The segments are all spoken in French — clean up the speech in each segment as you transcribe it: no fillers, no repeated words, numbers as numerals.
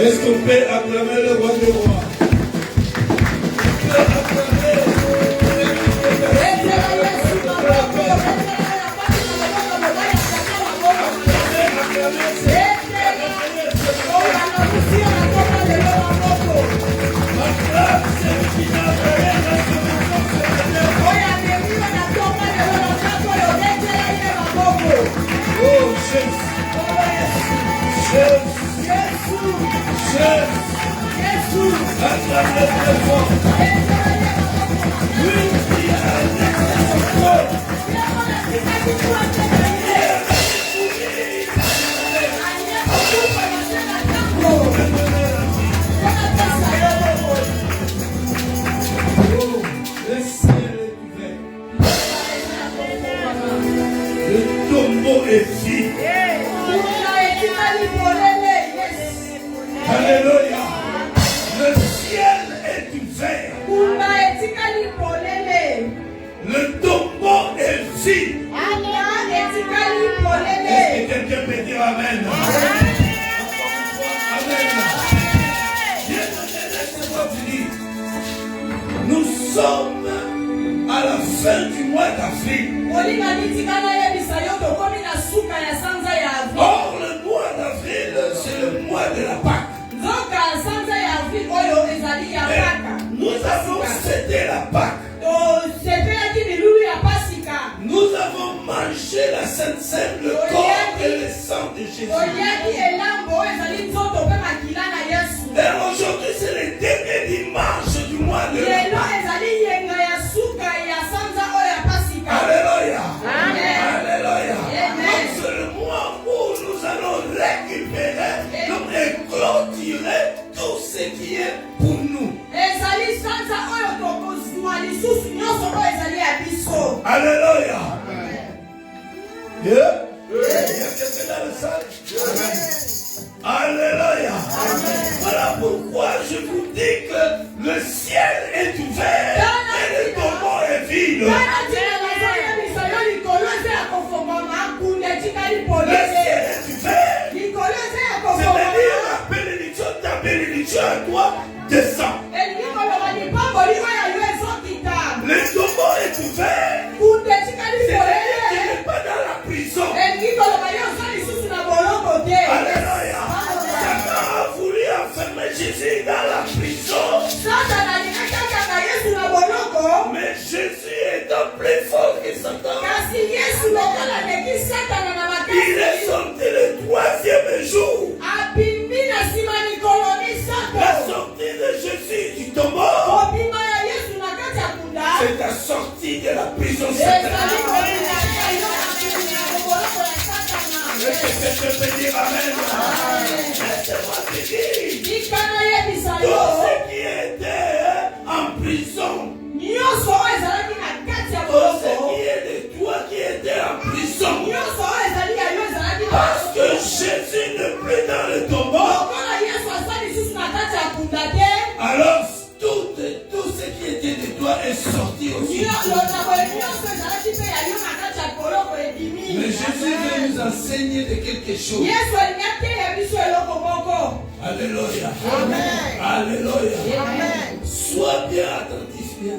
Est-ce qu'on peut acclamer le roi des rois? Le tombeau est vide. Alléluia. Le ciel est ouvert. Le tombeau est vide. Est-ce que quelqu'un peut dire Amen? Amen. Nous sommes à la fin du mois d'avril. Or, le mois d'avril, c'est le mois de la Pâque. Nous avons cédé la Pâque. Nous avons mangé la Sainte Seine, le corps et le sang de Jésus. Et aujourd'hui, c'est le dernier dimanche du mois de la Pâque. Alléluia. Alléluia. Donc c'est le mois où nous allons récupérer donc, et clôturer tout ce qui est pour nous. Alléluia. Il y a quelqu'un dans le salle? Alléluia. Voilà pourquoi je vous dis que le ciel est ouvert et le tombeau est vide. Le ciel est ouvert. C'est-à-dire la bénédiction, ta bénédiction à toi descend. Le tombeau est ouvert. C'est-à-dire qu'il n'est pas dans la prison. Alléluia. Satan a voulu enfermer Jésus dans la prison. Mais Jésus étant plus fort que Satan, il est sorti le troisième jour. La sortie de Jésus du tombeau, c'est la sortie de la prison satanique. Est-ce que je peux dire Amen? Laissez-moi te dire, tous ceux qui étaient en prison, tous ceux qui étaient de toi qui étaient en prison, parce que Jésus n'est plus dans le tombeau, alors tout ce qui était de toi est sorti aussi. Mais Jésus veut nous enseigner de quelque chose. Alléluia. Amen. Alléluia. Amen. Sois bien attentif, bien.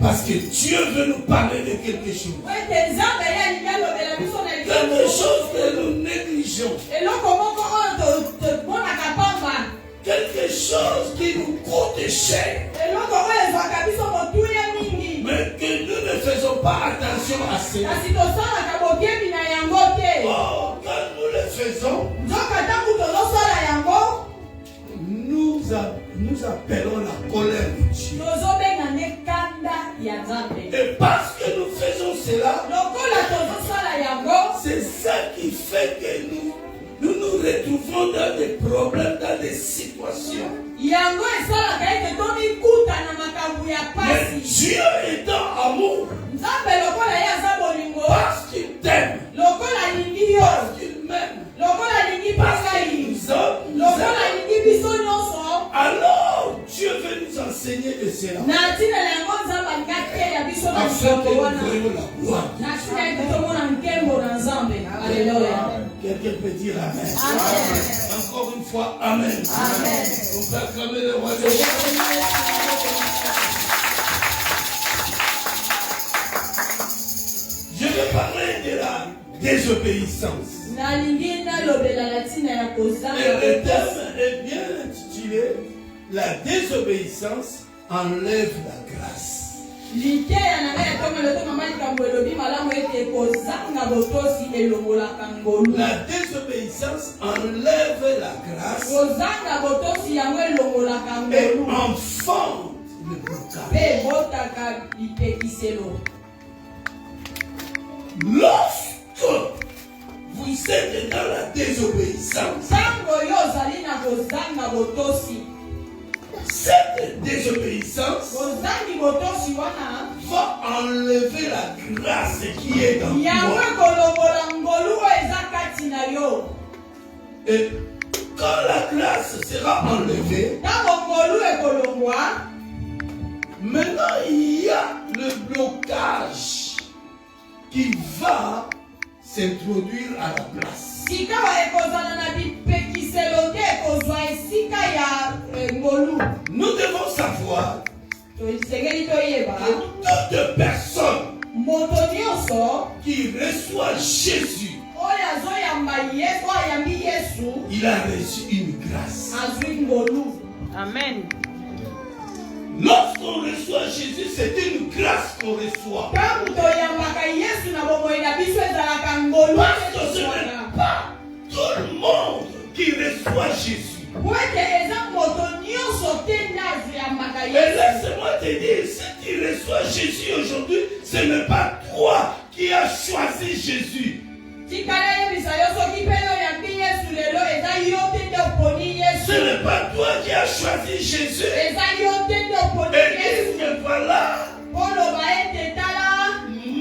Parce que Dieu veut nous parler de quelque chose. Quelque chose que nous négligeons. Quelque chose qui nous coûte cher. Mais que nous ne faisons pas attention à cela. faisons, nous appelons la colère de Dieu. Et parce que nous faisons cela, c'est ça qui fait que nous nous retrouvons dans des problèmes, dans des situations. Mais Dieu étant amour, parce qu'il t'aime, parce qu'il m'aime, parce qu'il nous aime, alors Dieu veut nous enseigner de cela. Afin que nous voyons la gloire. Quelqu'un peut dire Amen. Encore une fois, Amen. On peut acclamer le roi de Dieu. Je vais parler de la désobéissance. Et le thème est bien intitulé La désobéissance enlève la grâce. La désobéissance enlève la grâce et enfante le blocage. Lorsque vous êtes dans la désobéissance, cette désobéissance va enlever la grâce qui est dans toi. Et quand la grâce sera enlevée, maintenant il y a le blocage qui va s'introduire à la place. Nous devons savoir que toute personne qui reçoit Jésus, il a reçu une grâce. Amen. Lorsqu'on reçoit Jésus, c'est une grâce qu'on reçoit. Parce que ce n'est pas tout le monde qui reçoit Jésus. Et laisse-moi te dire, si tu reçois Jésus aujourd'hui, ce n'est pas toi qui as choisi Jésus. Ce n'est pas toi qui as choisi Jésus. Et dis que voilà,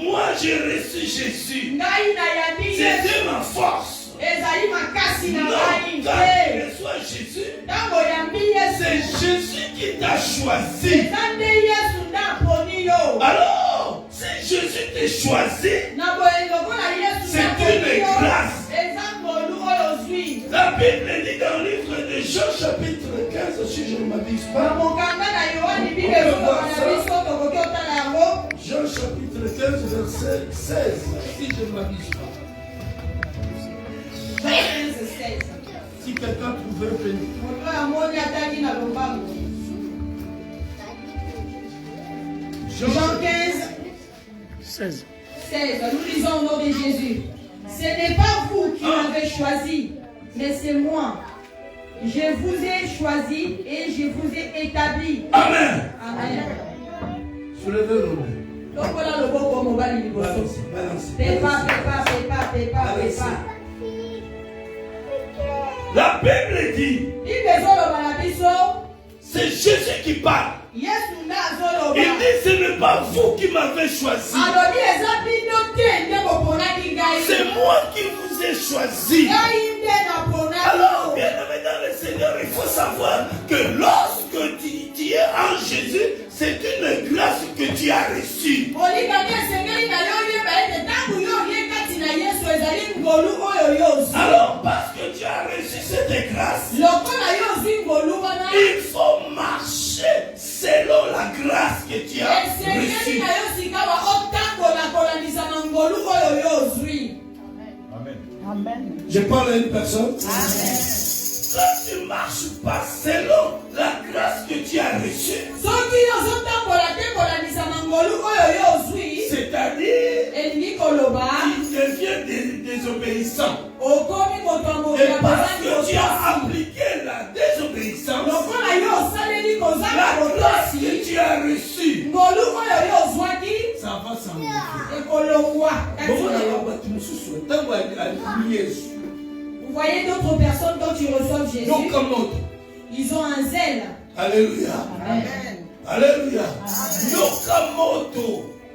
moi j'ai reçu Jésus. C'était ma force. Non, quand tu reçois Jésus, c'est Jésus qui t'a choisi. Alors, si Jésus t'a choisi, c'est une grâce. La Bible dit dans le livre de Jean chapitre 15, si je ne m'abuse pas. Jean chapitre 15, verset 16, si je ne m'abuse pas. Si quelqu'un trouvait un pénis. Jean 15, 16. Nous lisons au nom de Jésus. Ce n'est pas vous qui m'avez choisi, mais c'est moi. Je vous ai choisi et je vous ai établi. Amen. Amen. Soulevez le nom. La Bible dit, c'est Jésus qui parle. Il dit, ce n'est pas vous qui m'avez choisi. C'est moi qui vous ai choisi. Alors, bien aimé dans le Seigneur, il faut savoir que lorsque tu es en Jésus, c'est une grâce que tu as reçue. Alors, parce que tu as reçu cette grâce, il faut marcher selon la grâce que tu as reçue. Amen. Je parle à une personne. Amen. Quand tu ne marches pas selon la grâce que tu as reçue, c'est-à-dire tu deviens désobéissant. Et parce que tu as appliqué la désobéissance, la grâce que tu as reçue, ça va s'enlever. Vous voyez d'autres personnes quand ils reçoivent Jésus, ils ont un zèle. Alléluia. Amen. Alléluia.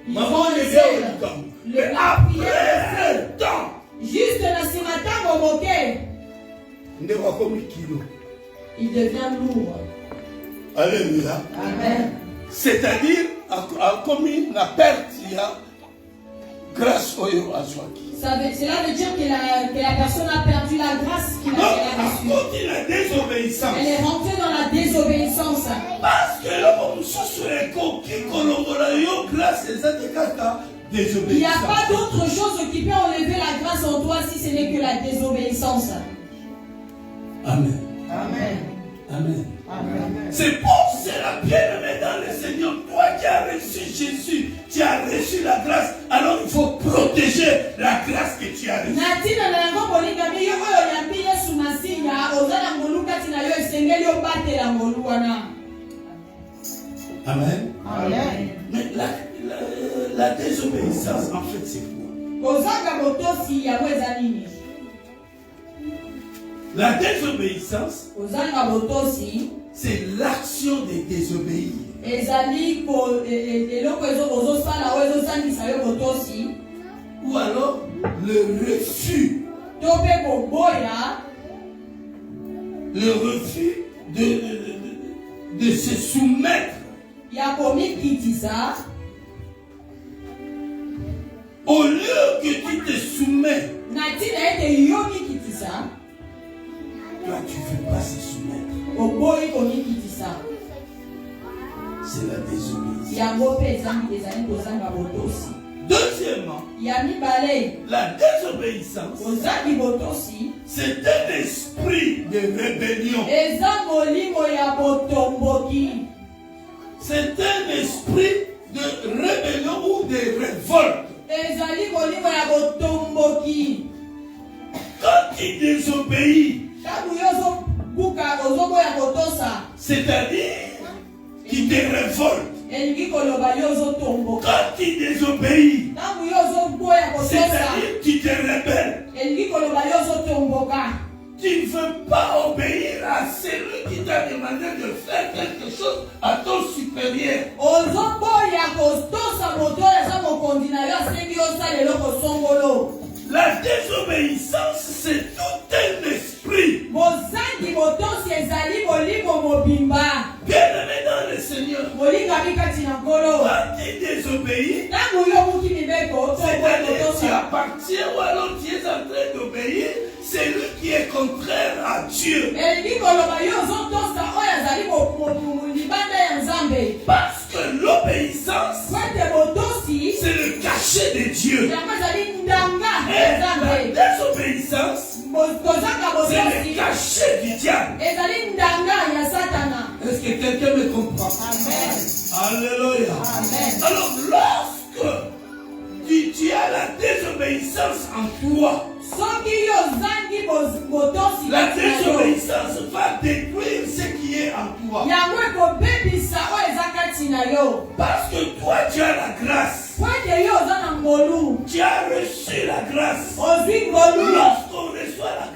Maman est mais après un temps, juste la simata momoke, il devient lourd. Alléluia. Amen. C'est-à-dire, a commis la perte, il y a grâce au Azwaki. Cela veut dire que la personne a perdu la grâce qu'il a reçue. Elle est rentrée dans la désobéissance. Parce que il n'y a pas d'autre chose qui peut enlever la grâce en toi si ce n'est que la désobéissance. Amen. Amen. Amen. Amen. C'est pour cela, bien-aimé dans le Seigneur, toi qui as reçu Jésus, tu as reçu la grâce, alors il faut protéger la grâce que tu as reçue. Amen. Amen. Mais la désobéissance, en fait, c'est quoi? La désobéissance, c'est l'action de désobéir. Ou alors le refus. Le refus de se soumettre. Au lieu que tu te soumets, toi tu ne veux pas se soumettre. C'est la désobéissance. Deuxièmement, la désobéissance, c'est un esprit de rébellion. C'est un esprit de rébellion ou de révolte. Quand tu désobéis, c'est-à-dire qui te révolte. Quand tu désobéis, c'est-à-dire qui te rebelle. Tu ne veux pas obéir à celui qui t'a demandé de faire quelque chose à ton supérieur. La désobéissance, c'est tout un esprit. Bien-aimé dans le Seigneur, quand tu désobéis, c'est-à-dire tu appartiens ou alors tu es en train d'obéir, c'est lui qui est contraire à Dieu. Parce que l'obéissance, c'est le cachet de Dieu. Et la désobéissance, c'est le cachet du diable. Est-ce que quelqu'un me comprend? Amen. Alléluia. Amen. Alors lorsque tu as la désobéissance en toi, la désobéissance va détruire ce qui est en toi. Parce que toi tu as la grâce. Tu as reçu la grâce. Lorsqu'on reçoit la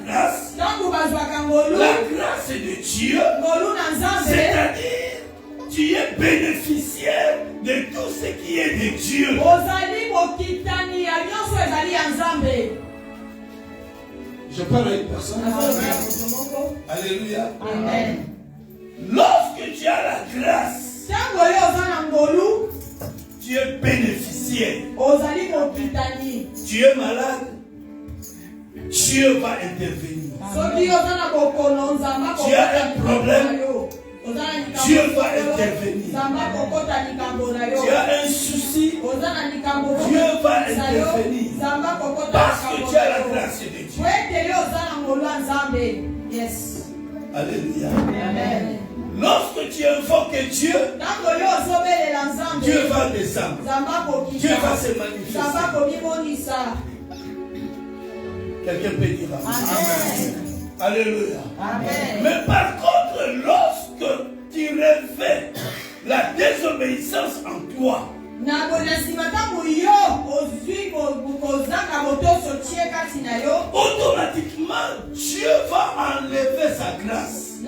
grâce est de Dieu. C'est-à-dire, tu es bénéficiaire de tout ce qui est de Dieu. Je parle à une personne. Alléluia. Amen. Lorsque tu as la grâce, tu es bénéficiaire. Tu es malade, Dieu va intervenir. Tu as un problème, Dieu va intervenir. Tu as un souci, Dieu va intervenir. Parce que tu as la grâce de Dieu. Yes. Alléluia. Amen. Lorsque tu invoques Dieu, Dieu va descendre. Dieu va se manifester. Quelqu'un peut dire Amen. Alléluia. Amen. Mais par contre, lorsque tu révèles la désobéissance en toi, automatiquement, Dieu va enlever sa grâce. Il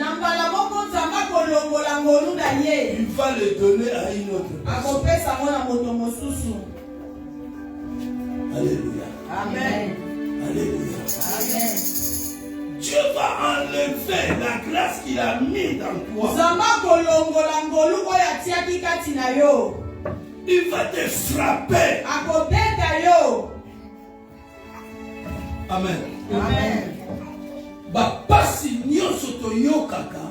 va le donner à une autre personne. Alléluia. Amen. Alléluia. Amen. Dieu va enlever la grâce qu'il a mise dans toi. Il va te frapper. Amen. Amen. Bapasi nyonso toyokaka,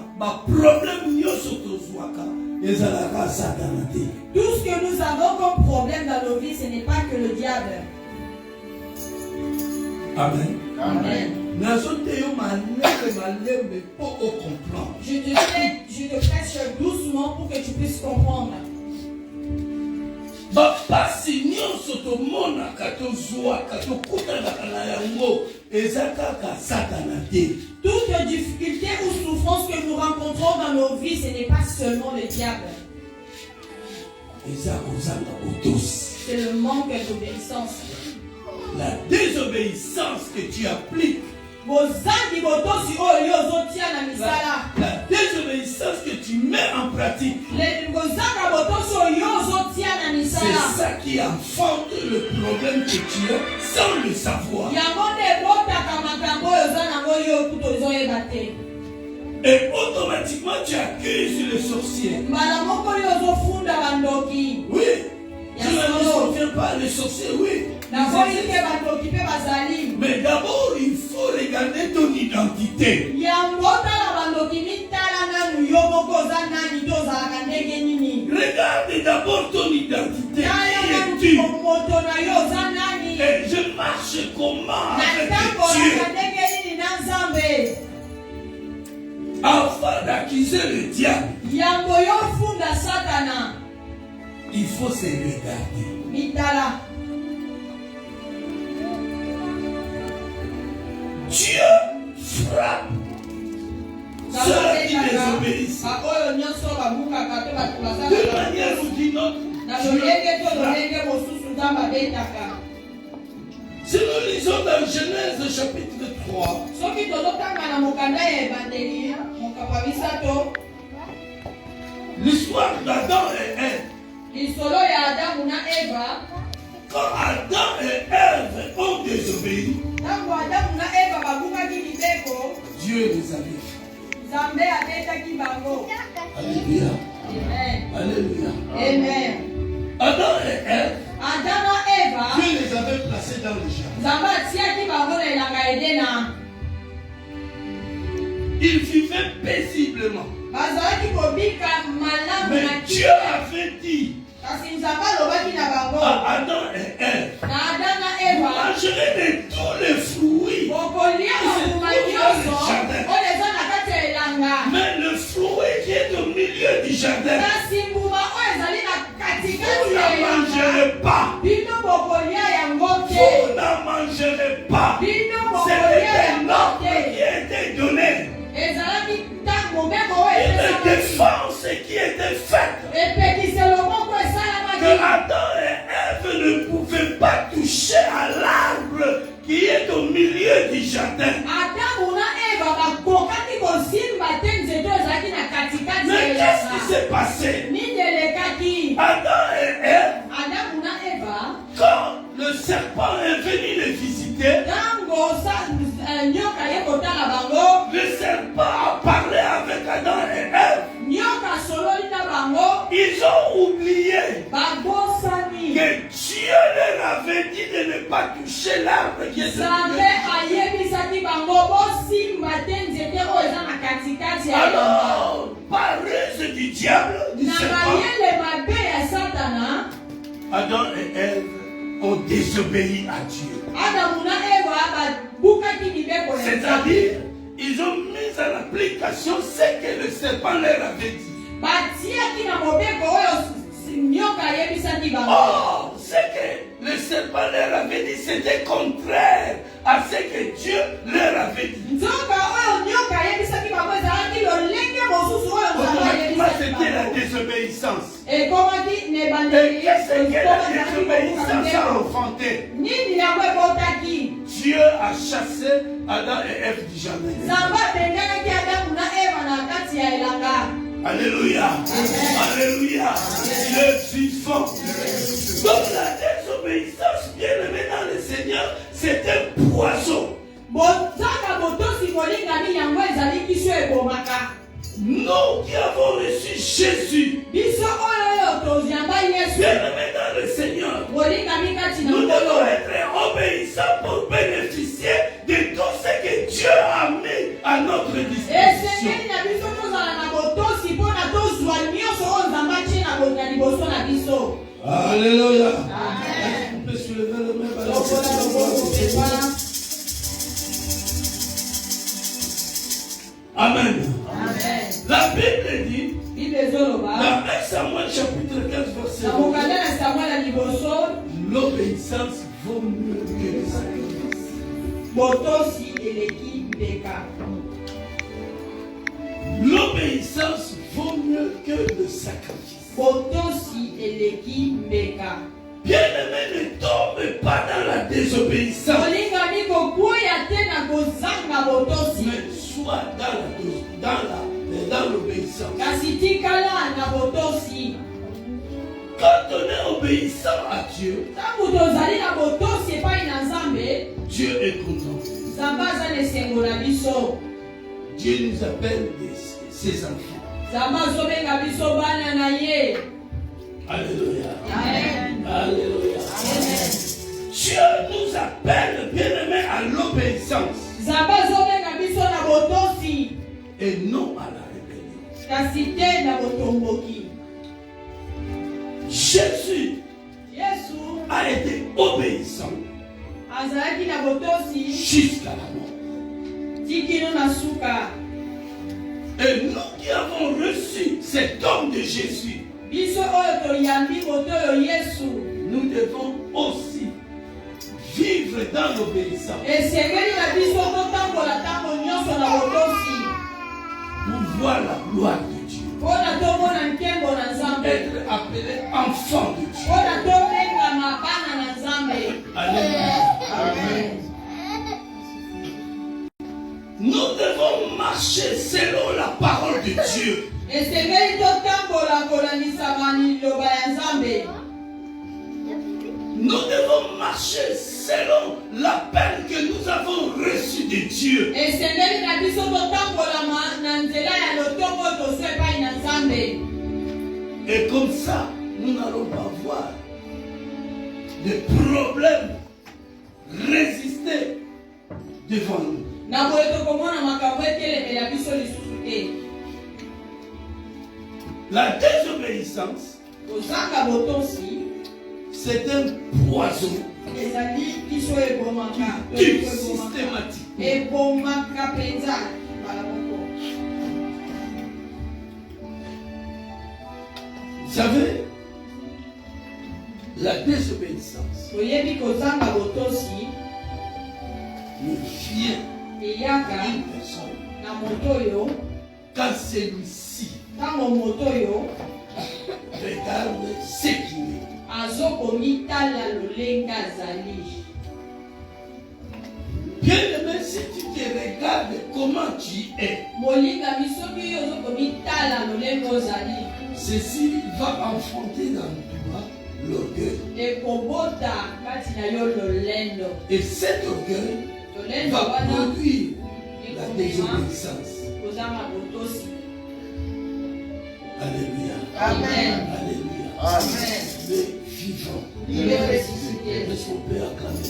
problème nyonso tozwaka, ezalaka Satan te. Tout ce que nous avons comme problème dans nos vies, ce n'est pas que le diable. Amen. Amen. Je te prêche doucement pour que tu puisses comprendre. Bapasi nyonso tomonaka tozwaka tokutanaka na yango ezakaka Satan te. Toute difficulté ou souffrance que nous rencontrons dans nos vies, ce n'est pas seulement le diable. C'est le manque d'obéissance. La désobéissance que tu appliques. La désobéissance que tu mets en pratique. C'est ça qui enfante le problème que tu as sans le savoir. Et automatiquement tu accuses le sorcier. Oui. Je ne soutiens pas le sorcier, oui. Mais d'abord, il faut regarder ton identité. Regarde d'abord ton identité. Qui es-tu? Et je marche comment avec Dieu? Afin d'accuser le diable, il faut se regarder. Dieu frappe ceux qui désobéissent. De manière ou d'une autre, si nous lisons dans Genèse chapitre 3, l'histoire d'Adam et Ève. Quand Adam et Ève ont désobéi, Dieu les a mis. Alléluia. Alléluia. Amen. Adam et Ève, Dieu les avait placés dans le jardin. Ils vivaient paisiblement. Mais Dieu avait dit à Adam et Ève, vous mangerez de tous les fruits. Mais le fruit qui est au milieu du jardin, vous ne mangerez pas. Vous ne mangerez pas. C'était un ordre qui a été donné. Une défense qui était faite. Que Adam et Ève ne pouvaient pas toucher à l'arbre qui est au milieu du jardin. Mais qu'est-ce qui s'est passé? Adam et Ève, quand le serpent est venu les visiter, le serpent a parlé avec Adam et Ève. Ils ont oublié que Dieu leur avait dit de ne pas toucher l'arbre qui est alors, par ruse du diable, du serpent, Adam et Ève ont désobéi à Dieu. C'est-à-dire, ils ont mis en application ce que le serpent leur avait dit. Oh, ce que le serpent leur avait dit, c'était contraire à ce que Dieu leur avait dit. Et qu'est-ce que la désobéissance a enfanté? Dieu a chassé Adam et Ève du jardin. Alléluia. Alléluia. Le vivant. Donc la désobéissance, bien aimé dans le Seigneur, c'est un poison. Nous qui avons reçu Jésus, bien aimé dans le Seigneur, nous devons être obéissants pour bénéficier de tout ce que Dieu a mis à notre disposition. Alléluia. On peut soulever le main. Amen. La Bible dit, dans 1 Samuel chapitre 15 verset 2, l'obéissance vaut mieux que le sacrifice. L'obéissance vaut mieux que le sacrifice. Bien aimé, ne tombe pas dans la désobéissance. Mais soit dans l'obéissance. Quand on est obéissant à Dieu, Dieu est content. Dieu nous appelle ses enfants. Alléluia. Alléluia. Dieu nous appelle, bien-aimés, à l'obéissance. Et non à la rébellion. Jésus a été obéissant jusqu'à la mort. Et nous qui avons reçu cet homme de Jésus, nous devons aussi vivre dans l'obéissance. Pour voir la gloire de Dieu. Être appelé enfant de Dieu. Alléluia. Amen. Nous devons marcher selon la parole de Dieu. Nous devons marcher selon l'appel que nous avons reçu de Dieu. Et comme ça, nous n'allons pas voir de problèmes résister devant nous. La désobéissance, c'est un poison systématique. Vous savez, la désobéissance ne vient d'une personne quand celui-ci regarde ce qu'il est. Bien aimé, si tu te regardes comment tu es, ceci va enfanter dans toi l'orgueil. Et cet orgueil va produire la désobéissance. Alléluia. Amen. Alléluia. Amen. Les vivants. Il est ressuscité. Est-ce qu'on peut acclamer?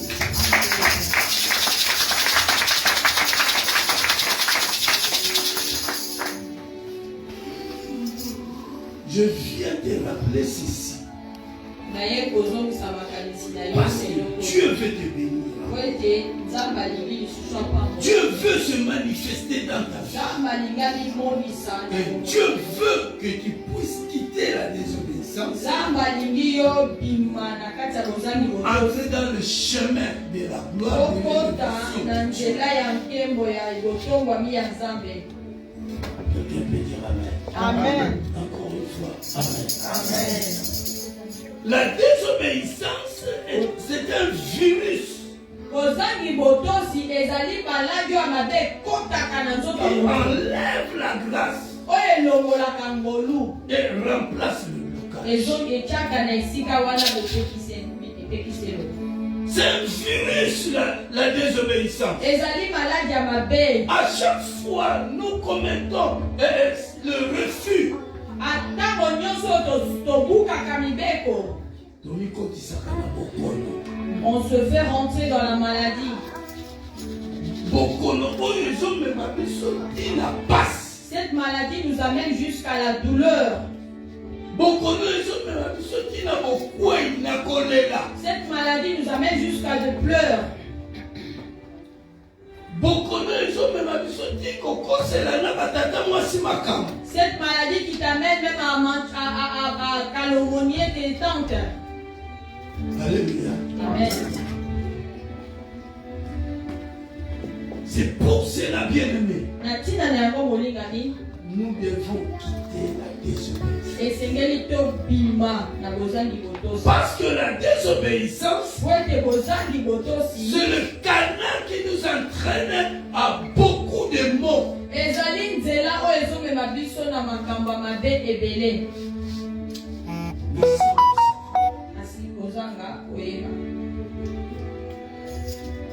Je viens te rappeler ceci. Parce que Dieu veut te bénir. Dieu veut se manifester dans ta vie. Et Dieu veut que tu puisses quitter la désobéissance. Entrer dans le chemin de la gloire de Dieu. Quelqu'un peut dire Amen. Amen. Encore une fois. Amen. Amen. La désobéissance, c'est un virus. Qui enlève la grâce et remplace le blocage. C'est un virus, la désobéissance. À chaque fois, nous commettons le refus. On se fait rentrer dans la maladie. Cette maladie nous amène jusqu'à la douleur. Cette maladie nous amène jusqu'à de pleurs. Cette maladie qui t'amène même à calomnier tes tantes. Alléluia. Amen. C'est pour cela, bien-aimé, nous devons quitter la désobéissance. Parce que la désobéissance, c'est le canal qui nous entraîne à beaucoup de maux.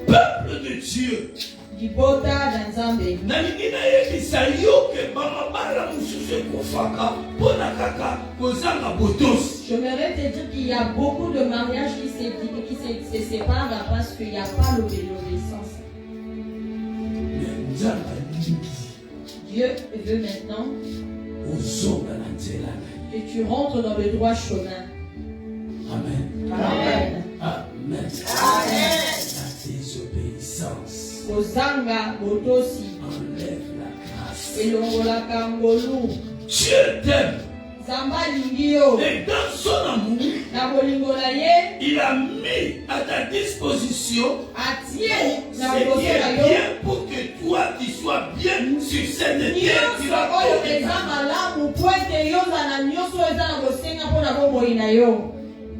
Peuple de Dieu, je m'aimerais te dire qu'il y a beaucoup de mariages qui se séparent parce qu'il n'y a pas l'obéissance. Dieu veut maintenant que tu rentres dans le droit chemin. Amen. Amen. Amen. Amen. La désobéissance enlève la grâce. Dieu t'aime. Et dans son amour, il a mis à ta disposition ce qui est bien pour que toi tu sois bien sur cette terre qui va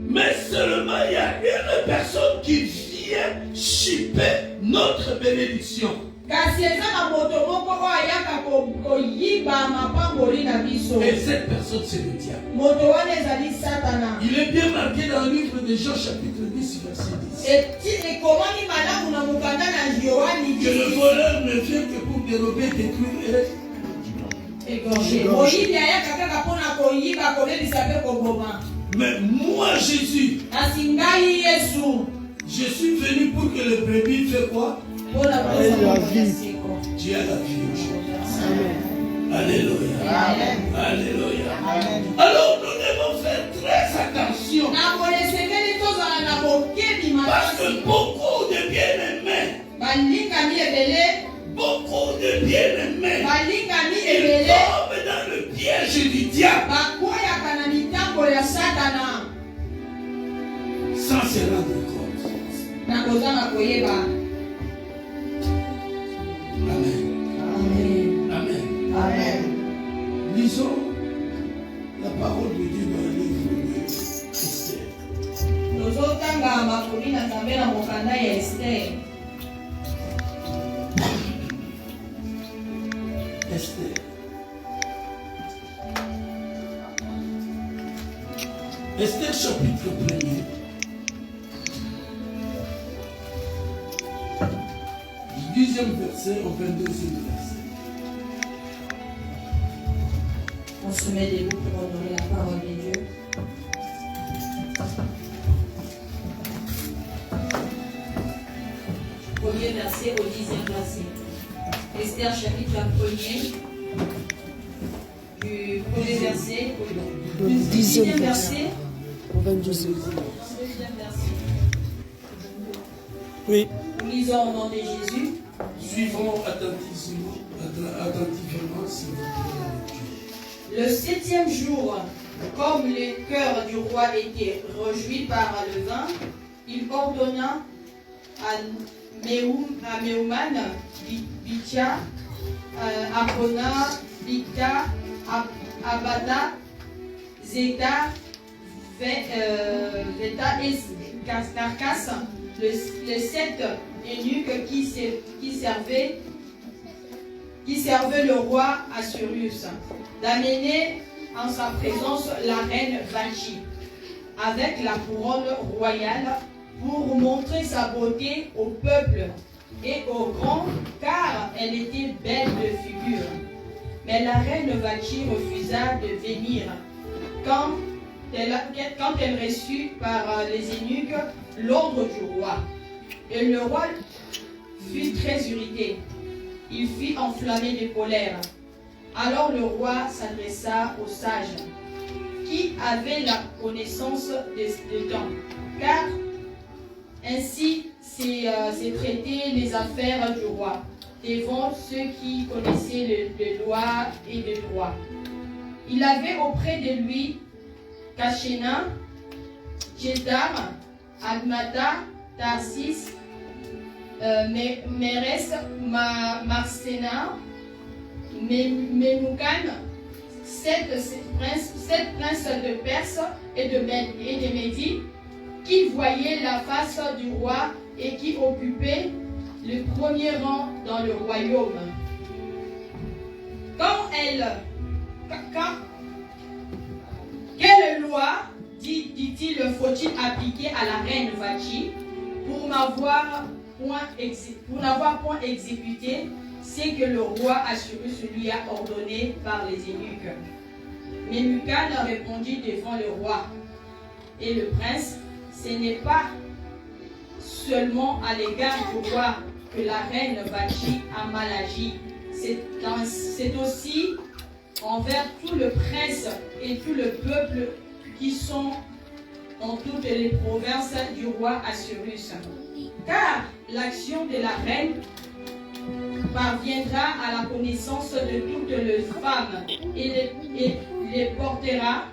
mais seulement il y a une personne qui vient chipper notre bénédiction. Et cette personne, c'est le diable. Il est bien marqué dans le livre de Jean, chapitre 10, verset 10. Que le voleur ne vient que pour dérober, détruire et égorger. Mais moi, Jésus, je suis venu pour que le brebis fait quoi? Tu as la vie aujourd'hui. Alléluia. Amen. Alléluia. Amen. Alors nous devons faire très attention. Parce que beaucoup de bien-aimés, ils tombent dans le piège du diable sans se rendre compte. Amen. Amen. Amen. Amen. Lisons la parole de Dieu dans le livre de Esther. Esther. Esther chapitre 1er. Du 10e verset au 22e verset. On se met debout pour honorer la parole de Dieu. Premier verset au 10e verset. Esther chapitre 1er. Du premier verset au 10e verset. Au 22e verset. Oui. Nous lisons au nom de Jésus. Suivons attentivement s'il vous plaît. Le 7e jour, comme le cœur du roi était réjoui par le vin, il ordonna à Méouman, Bitia, Abona, Bita, Abada, Zeta, Carcasse, les 7 eunuques qui servaient le roi Assuérus, d'amener en sa présence la reine Vashti, avec la couronne royale, pour montrer sa beauté au peuple et aux grands, car elle était belle de figure. Mais la reine Vashti refusa de venir. Quand elle reçut par les eunuques l'ordre du roi, et le roi fut très irrité. Il fut enflammé de colère. Alors le roi s'adressa aux sages qui avaient la connaissance des temps, car ainsi c'est traiter les affaires du roi devant ceux qui connaissaient les lois et les droits. Il avait auprès de lui Kachena, Jédar, Admata, Tarsis, Mérès, Marsena, Memoukan, 7 princes de Perse et de Médie, qui voyaient la face du roi et qui occupaient le premier rang dans le royaume. Quelle loi, dit-il, faut-il appliquer à la reine Vashti pour n'avoir point exécuté ce que le roi Assuérus lui a ordonné par les eunuques? Memoukan répondit devant le roi et le prince: ce n'est pas seulement à l'égard du roi que la reine Vashti a mal agi, c'est aussi envers tout le prince et tout le peuple qui sont dans toutes les provinces du roi Assuérus. Car l'action de la reine parviendra à la connaissance de toutes les femmes et les portera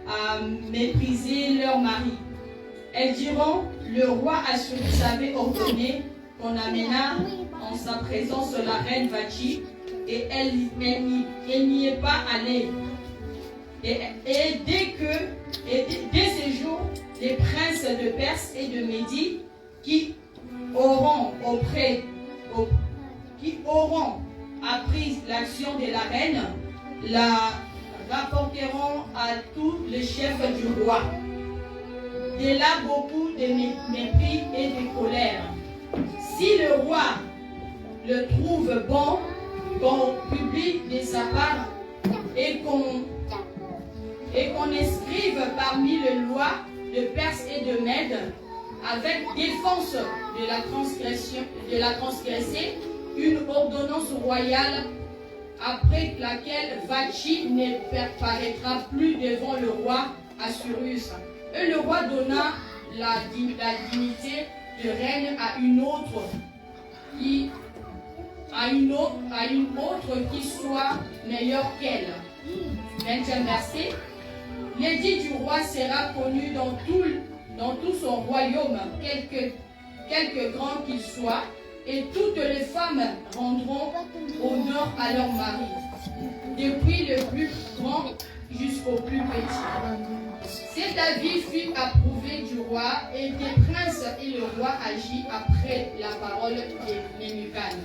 à mépriser leur mari. Elles diront: le roi Assuérus avait ordonné qu'on amena en sa présence la reine Vashti, et elle n'y est pas allée. Et dès ce jour, les princes de Perse et de Médie qui auront appris l'action de la reine la rapporteront à tous les chefs du roi. De là beaucoup de mépris et de colère. Si le roi le trouve bon, qu'on publie de sa part et qu'on inscrive parmi les lois de Perse et de Mède, avec défense de la transgresser, une ordonnance royale après laquelle Vashti ne paraîtra plus devant le roi Assuérus. Et le roi donna la dignité de reine à une autre qui soit meilleure qu'elle. 20e verset. L'édit du roi sera connu dans tout son royaume, quelque grand qu'il soit, et toutes les femmes rendront honneur à leur mari, depuis le plus grand jusqu'au plus petit. Cet avis fut approuvé du roi et des princes, et le roi agit après la parole de Memoukan.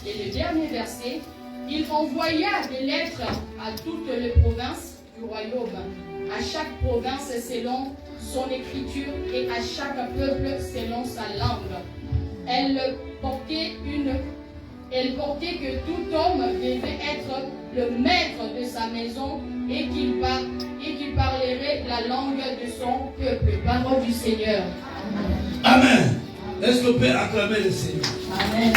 Et le dernier verset: il envoya des lettres à toutes les provinces du royaume, à chaque province selon son écriture et à chaque peuple selon sa langue. Elle portait que tout homme devait être le maître de sa maison et qu'il parlerait la langue de son peuple. Parole du Seigneur. Amen. Est-ce qu'on peut acclamer le Seigneur? Amen.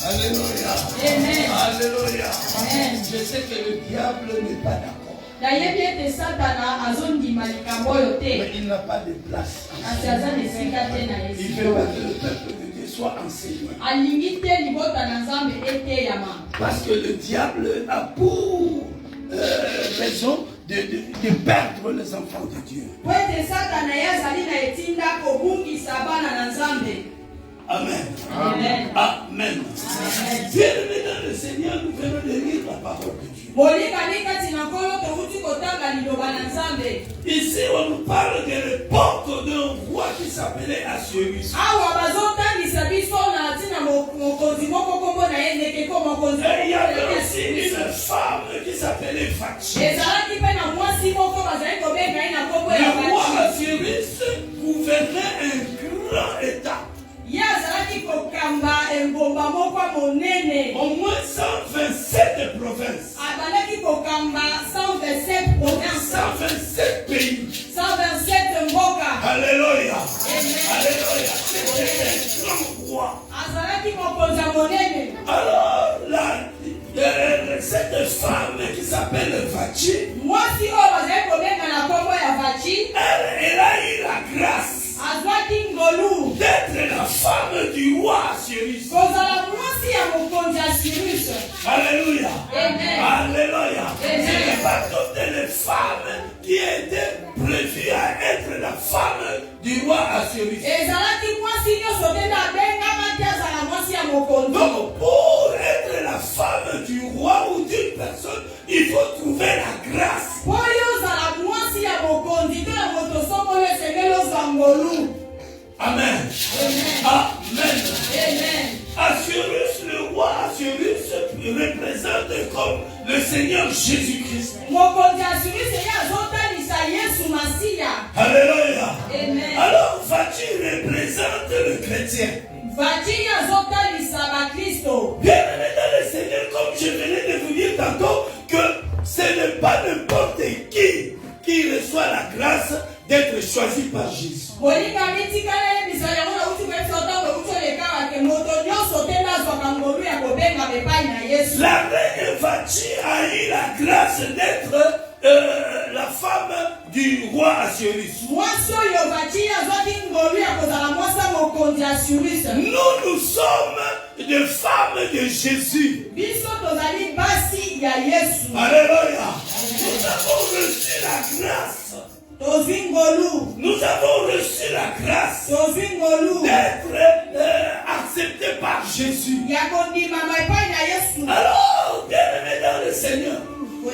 Alléluia. Amen. Alléluia. Amen. Je sais que le diable n'est pas d'accord. Mais il n'a pas de place. Il veut pas que le peuple de Dieu soit enseigné. Parce que le diable a pour raison de perdre les enfants de Dieu. Amen. Amen. Amen. Bien-aimés dans le Seigneur, nous venons de lire la parole de Dieu. Ici, on nous parle de l'époque d'un roi qui s'appelait Assuérus. Et il y avait aussi une femme qui s'appelait Vachi. Le roi Assuérus gouvernait un grand état. Au moins 127 provinces. 127 pays. 127 mboka. Alléluia. Alléluia. C'était un grand roi. Alors, cette femme qui s'appelle Vachi, elle a eu la grâce d'être la femme du roi Assuérus. Alléluia. Alléluia. Ce n'est pas toutes les femmes qui étaient prévues à être la femme du roi Assuérus. Donc, pour être la femme du roi ou d'une personne, il faut trouver la grâce. Amen. Amen. Assuérus, le roi Assuérus représente comme le Seigneur Jésus-Christ. Alléluia. Alors, Vachi représente le chrétien. Bien-aimé dans le Seigneur, comme je venais de vous dire tantôt, que ce n'est pas n'importe qui reçoit la grâce d'être choisi par Jésus. La reine Vachi a eu la grâce d'être la femme du roi Assuérus. Nous sommes des femmes de Jésus. Alléluia. Nous avons reçu la grâce. Nous avons reçu la grâce d'être acceptés par Jésus. Alors, bien-aimés dans le Seigneur, le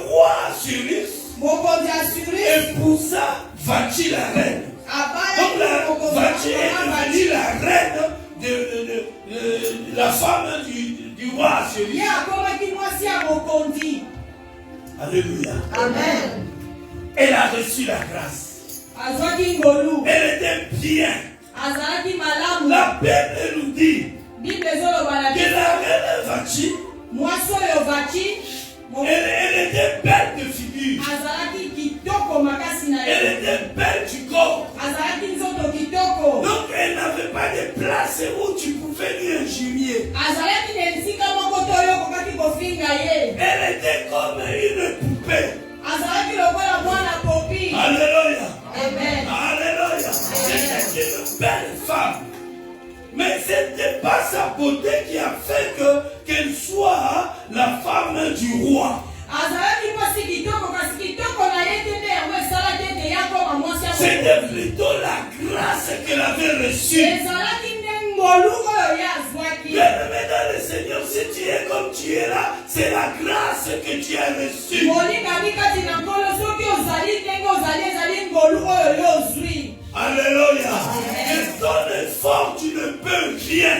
roi Assuérus épousa Vachi la reine. Donc Vachi est devenue la reine de la femme du roi Assuérus. Alléluia. Amen. Elle a reçu la grâce. Elle était bien. La Bible nous dit que la reine Vachi, elle était belle de figure. Elle était belle du corps. Donc elle n'avait pas de place où tu pouvais lui injurier. Elle était comme une poupée. Alléluia. Alléluia. C'était une belle femme. Mais ce n'était pas sa beauté qui a fait qu'elle soit la femme du roi. C'était plutôt la grâce qu'elle avait reçue. Bien-aimé dans le Seigneur, si tu es comme tu es là, c'est la grâce que tu as reçue. Alléluia. Et ton effort, tu ne peux rien.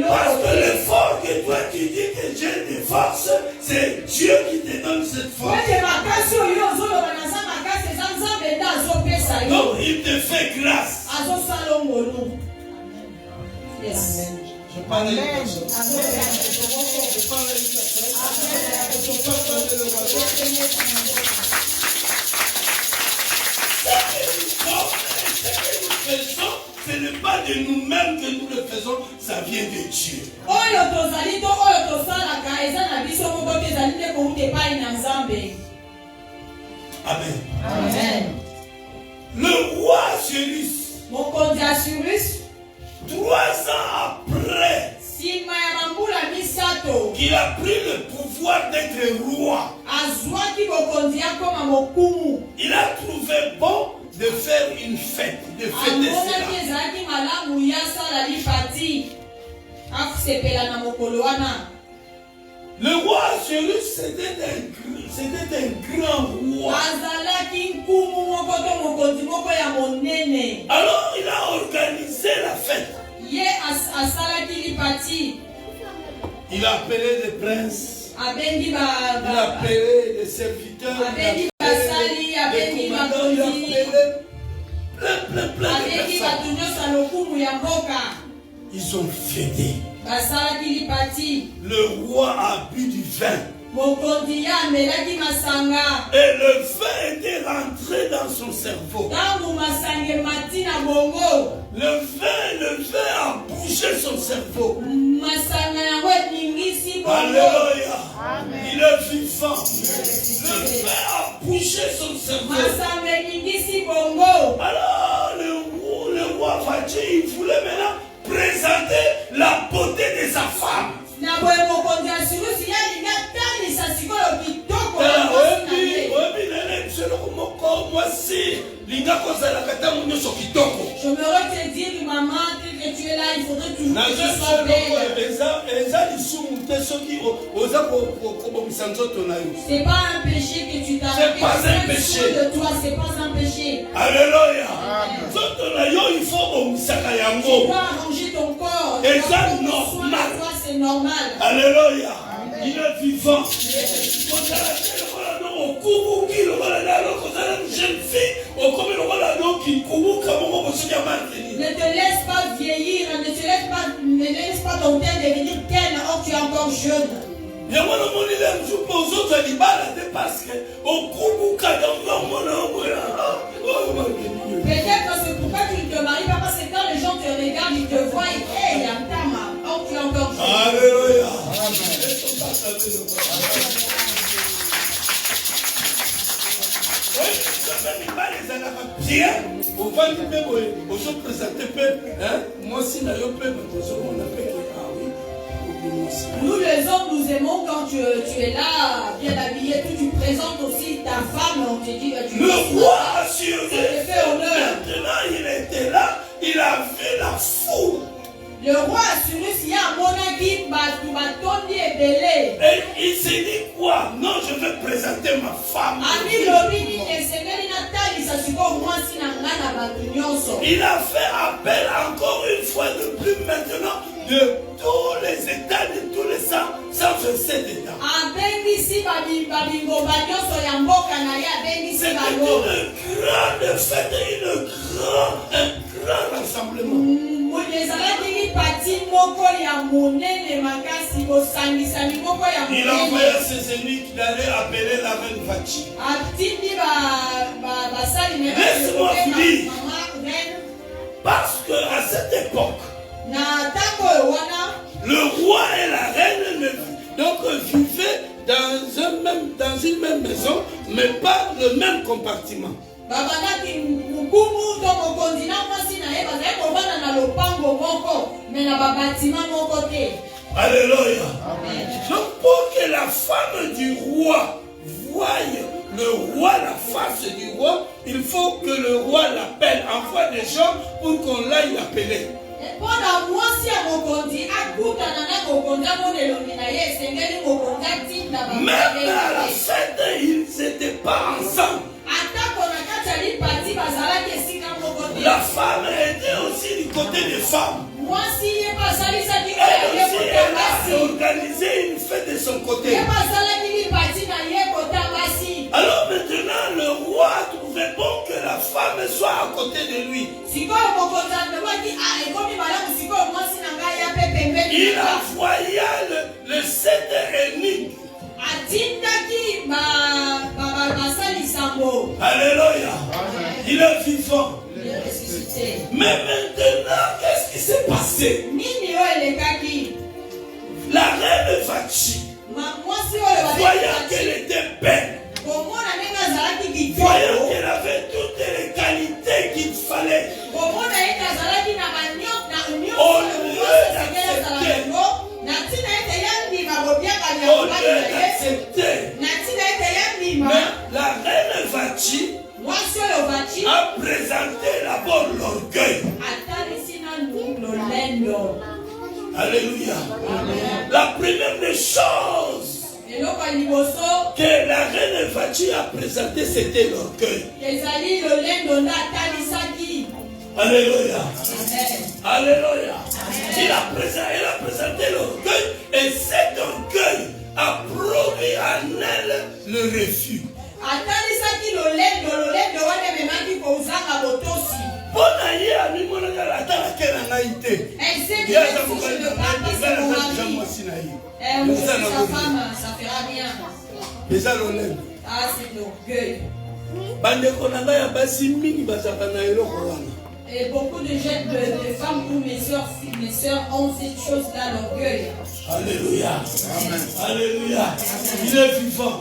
Parce que l'effort que toi tu dis que j'ai des forces, c'est Dieu qui te donne cette force. Donc il te fait grâce. Yes. Je parle à une personne. Ce que nous faisons ce n'est pas de nous-mêmes que nous le faisons, ça vient de Dieu. Amen. Amen. Le roi Cyrus, 3 ans après qu'il a pris le pouvoir d'être roi, il a trouvé bon de faire une fête, de fêter cela. Le roi Cyrus, c'était un grand roi. Alors il a organisé la fête. Il a appelé les princes, il a appelé les serviteurs, il a appelé les commandants, il a appelé plein de personnes. Ils ont fêté. Le roi a bu du vin. Et le vin était rentré dans son cerveau. Le vin a bougé son cerveau. Alléluia. Il est vivant. Le vin a bougé son cerveau. Alors le roi Vachi, il voulait maintenant présenter la beauté de sa femme. J'aimerais te dire, maman, que tu es là, il faudrait toujours que tu sois belle. C'est pas un péché que tu t'as fait. C'est pas un péché. De toi, c'est pas un péché. Alléluia. Il faut tu dois arranger ton corps. Et ça, normal. C'est normal. Alléluia. Il est vivant. Ne te laisse pas vieillir, ne laisse pas ton père devenir tel or tu es encore jeune. Peut-être que c'est pourquoi tu ne te maries pas, parce que quand les gens te regardent, ils te voient et hey, Yantama, or tu es encore jeune. Alléluia. Bien, au ventre même, au jour présenté peu, moi aussi, d'ailleurs, peu, on appelle. Nous les hommes, nous aimons quand tu es là, bien habillé, tu présentes aussi ta femme, on te dit que tu le roi Cyrus, maintenant il était là, il a vu la foule. Le roi Cyrus, il y a un monarque, et il s'est dit quoi? Non, je vais présenter ma femme. Il a fait appel encore une fois de plus maintenant de tous les États, de tous les 127 États. C'est une grande fête, un grand rassemblement. Il a envoyé ses ennemis qui allaient appeler la reine Vachi. Laisse-moi finir. Parce qu'à cette époque, le roi et la reine vivaient dans une même maison, mais pas le même compartiment. Alléluia. Donc pour que la femme du roi voie le roi, la face du roi, il faut que le roi l'appelle, envoie des gens pour qu'on l'aille l'appeler. Même à la fête, ils n'étaient pas ensemble. La femme était aussi du côté des femmes. Elle aussi, elle a organisé une fête de son côté. Alors maintenant, le roi a trouvé bon que la femme soit à côté de lui. Il envoya le 7 ennemis. Alléluia. Il est vivant. ressuscité. Mais maintenant, qu'est-ce qui s'est passé? La reine Vachi, voyant qu'elle était belle, voyant qu'elle avait toutes les qualités qu'il fallait, au lieu d'accepter, mais la reine Vachi a présenté d'abord l'orgueil. Alléluia. La première des choses que la reine Vachi a présenté, c'était l'orgueil. Alléluia. Alléluia. Elle a présenté l'orgueil et cet orgueil a produit en elle le refus. Ah, c'est l'orgueil. Et beaucoup de jeunes, de femmes ou mes soeurs ont cette chose-là, l'orgueil. Alléluia. Amen. Alléluia. Il est vivant.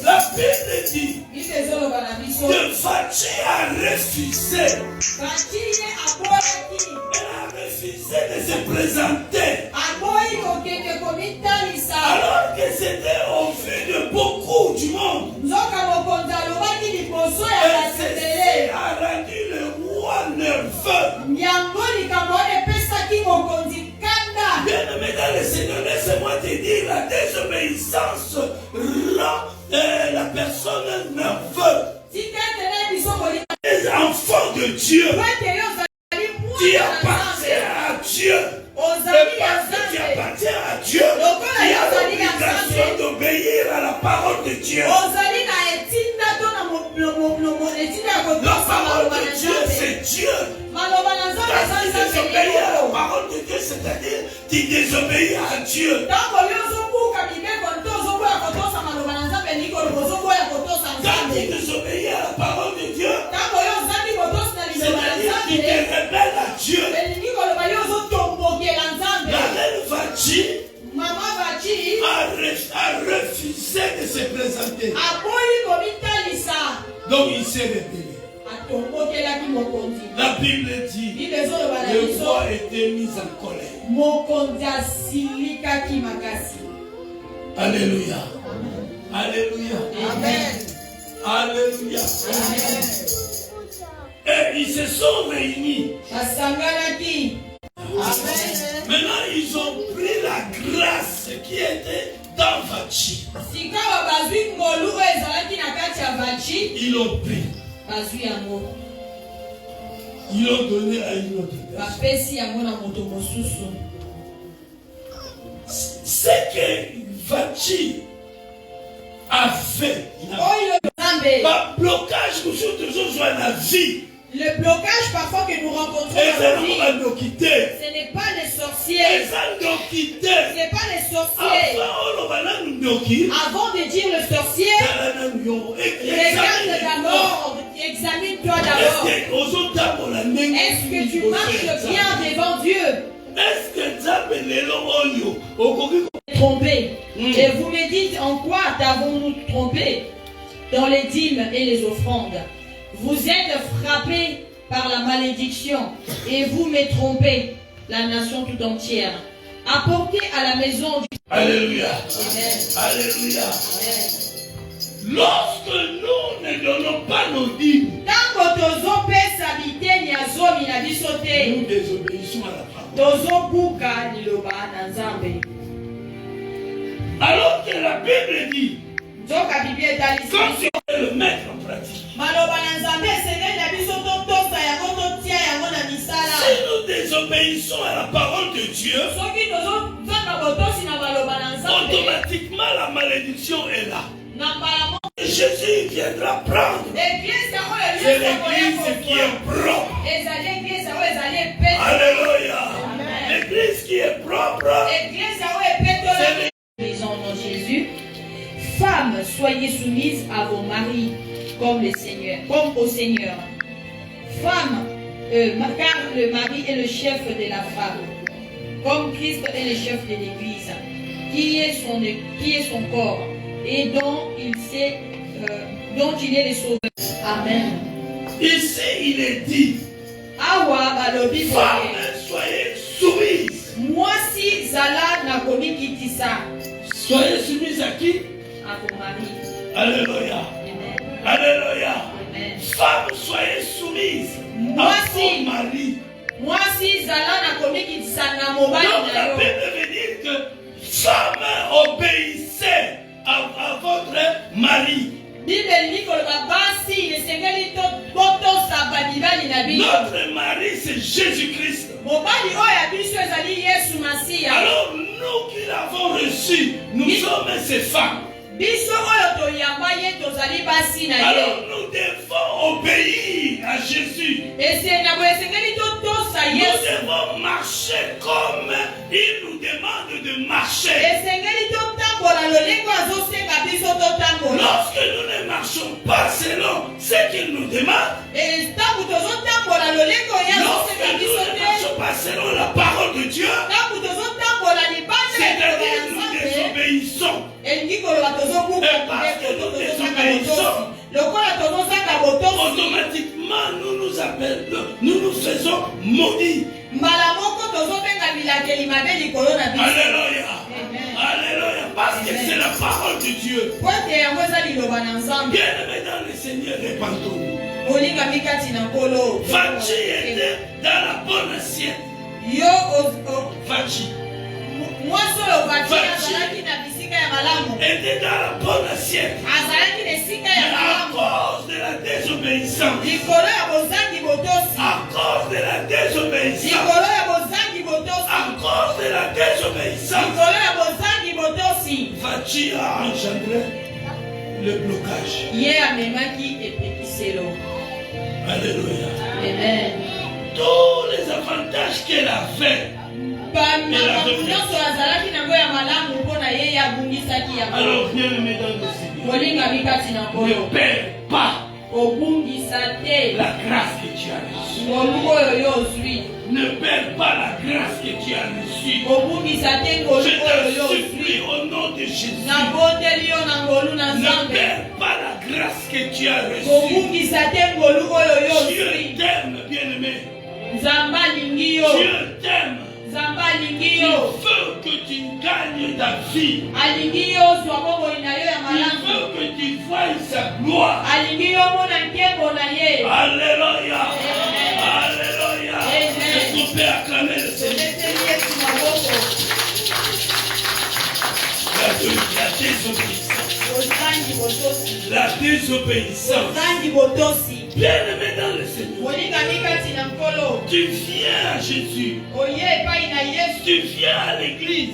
La Bible dit que Vachi a refusé. Elle a refusé de se présenter. Alors que c'était au vu de beaucoup du monde. Elle a rendu le roi nerveux. Bien-aimé dans le Seigneur, laisse-moi te dire, la désobéissance rend la personne nerveuse. Les enfants de Dieu, qui appartient à Dieu, et parce que tu appartiens à Dieu, tu as l'obligation d'obéir à la parole de Dieu. La parole de Dieu, c'est Dieu. Quand tu désobéis à la parole de Dieu, c'est-à-dire tu désobéis à Dieu. Quand tu désobéis à la parole de Dieu, c'est-à-dire tu te rebelles à Dieu. La reine Vachi a refusé de se présenter. Donc il s'est rebellé. La Bible dit le roi était mis en colère. Alléluia. Alléluia. Amen. Alléluia. Amen. Et ils se sont réunis. Amen. Maintenant, ils ont pris la grâce qui était dans Vachi. Ils l'ont pris. Ils l'ont donné à une autre personne. Ce que Vachi a fait, pas blocage que nous toujours dans la vie. Le blocage parfois que nous rencontrons dans la vie, ce n'est pas les sorciers. Ce n'est pas les sorciers. Avant de dire le sorcier, regarde d'abord, examine-toi d'abord. Est-ce que tu marches bien devant Dieu? Est-ce que trompé? Et vous me dites, en quoi t'avons-nous trompé? Dans les dîmes et les offrandes. Vous êtes frappés par la malédiction et vous me trompez, la nation tout entière. Apportez à la maison du... Alléluia. Amen. Alléluia. Amen. Lorsque nous ne donnons pas nos dîmes, nous désobéissons à la parole. Alors que la Bible dit, quand tu veux le mettre en pratique, si nous désobéissons à la parole de Dieu, automatiquement la malédiction est là. Jésus viendra prendre. C'est l'église qui est propre. Alléluia. L'église qui est propre. Disons en Jésus, femmes, soyez soumises à vos maris comme le Seigneur, comme au Seigneur. Femmes, car le mari est le chef de la femme, comme Christ est le chef de l'Église, qui est son corps, et dont il est le sauveur. Amen. Ici, il est dit, femmes, soyez soumises. Moi, si Zala n'a commis Kitissa. Soyez soumises à qui? À ton mari. Alléluia. Amen. Alléluia. Amen. Femmes, soyez soumises Moi, à ton mari. Moi, si Zala n'a commis Kitissa, n'a mobile. Donc, la Bible veut dire que femmes, obéissez à votre mari. Notre mari, c'est Jésus-Christ. Alors, nous qui l'avons reçu, nous sommes ses femmes. Alors, nous devons obéir à Jésus. Nous devons marcher comme il nous demande de marcher. Lorsque nous ne marchons pas selon ce qu'il nous demande, lorsque nous ne marchons pas selon la parole de Dieu, c'est-à-dire nous désobéissons. Et parce que nous désobéissons, automatiquement nous nous faisons maudits. Alléluia. Alléluia. Parce que c'est la parole de Dieu. Bien-aimé dans le Seigneur, répandons-nous. Vachi était dans la bonne assiette. Vachi. Était dans la bonne assiette. Mais à cause de la désobéissance. À cause de la désobéissance. À cause de la désobéissance. Vachi a engendré le blocage. Alléluia. Amen. Tous les avantages qu'elle avait. Alors bien-aimé dans le Seigneur, ne perds pas la grâce que tu as reçue. Ne perds pas la grâce que tu as reçue. Je te supplie au nom de Jésus. Ne perds pas la grâce que tu as reçue. Dieu t'aime, bien-aimé. Dieu t'aime. Il veut que tu gagnes ta vie. Il veut que tu vois sa gloire. Alléluia. Alléluia. Est-ce qu'on peut acclamer le Seigneur? La désobéissance. La désobéissance. Bien-aimé dans le Seigneur, tu viens à Jésus. Tu viens à l'église.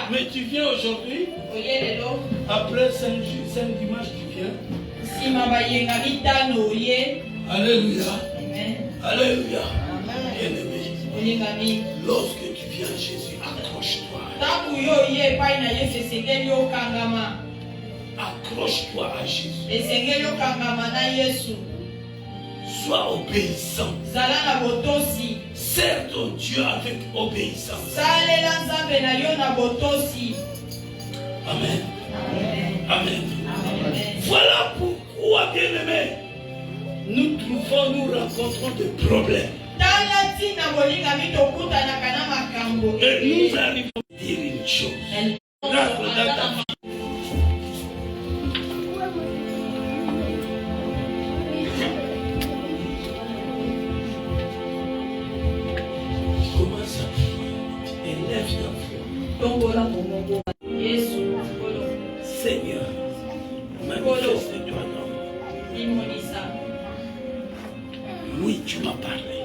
Mais tu viens aujourd'hui. Après 5 dimanches, tu viens. Alléluia. Alléluia. Bien-aimé, lorsque tu viens à Jésus, accroche-toi. Accroche-toi à Jésus. Sois obéissant. Sers ton Dieu avec obéissance. Amen. Amen. Voilà pourquoi, bien-aimé, nous rencontrons des problèmes. Et nous arrivons à dire une chose. Dans ta vie. Seigneur, manifeste-toi dans moi. Oui, tu m'as parlé.